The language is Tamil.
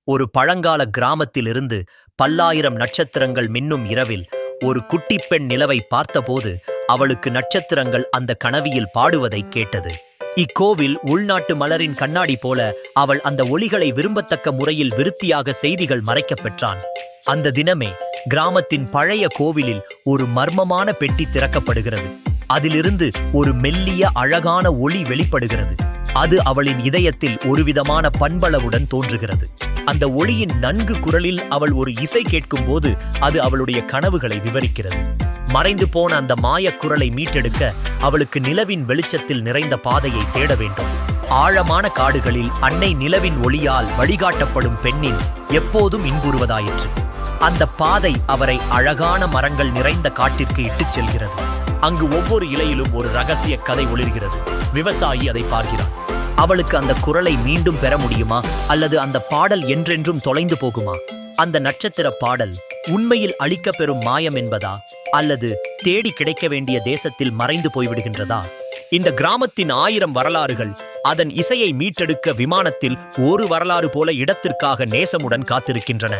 ஒரு பழங்கால கிராமத்திலிருந்து பல்லாயிரம் நட்சத்திரங்கள் மின்னும் இரவில் ஒரு குட்டிப் பெண் நிலவை பார்த்தபோது அவளுக்கு நட்சத்திரங்கள் அந்த கனவியில் பாடுவதை கேட்டது. இக்கோவில் உள்நாட்டு மலரின் கண்ணாடி போல அவள் அந்த ஒளிகளை விரும்பத்தக்க முறையில் விருத்தியாக செய்திகள் மறைக்கப் பெற்றான். அந்த தினமே கிராமத்தின் பழைய கோவிலில் ஒரு மர்மமான பெட்டி திறக்கப்படுகிறது. அதிலிருந்து ஒரு மெல்லிய அழகான ஒளி வெளிப்படுகிறது. அது அவளின் இதயத்தில் ஒருவிதமான பண்பளவுடன் தோன்றுகிறது. அந்த ஒளியின் நன்கு குரலில் அவள் ஒரு இசை கேட்கும்போது அது அவளுடைய கனவுகளை விவரிக்கிறது. மறைந்து போன அந்த மாயக் குரலை மீட்டெடுக்க அவளுக்கு நிலவின் வெளிச்சத்தில் நிறைந்த பாதையை தேட வேண்டும். ஆழமான காடுகளில் அன்னை நிலவின் ஒளியால் வழிகாட்டப்படும் பெண்ணின் எப்போதும் இன்புறுவதாயிற்று. அந்த பாதை அவரை அழகான மரங்கள் நிறைந்த காட்டிற்கு இட்டுச் செல்கிறது. அங்கு ஒவ்வொரு இலையிலும் ஒரு ரகசிய கதை ஒளிர்கிறது. விவசாயி அதை பார்க்கிறான். அவளுக்கு அந்த குரலை மீண்டும் பெற முடியுமா, அல்லது அந்த பாடல் என்றென்றும் தொலைந்து போகுமா? அந்த நட்சத்திர பாடல் உண்மையில் அளிக்கப் பெறும் மாயம் என்பதா, அல்லது தேடி கிடைக்க வேண்டிய தேசத்தில் மறைந்து போய்விடுகின்றதா? இந்த கிராமத்தின் 1000 வரலாறுகள் அதன் இசையை மீட்டெடுக்க விமானத்தில் ஒரு வரலாறு போல இடத்திற்காக நேசமுடன் காத்திருக்கின்றன.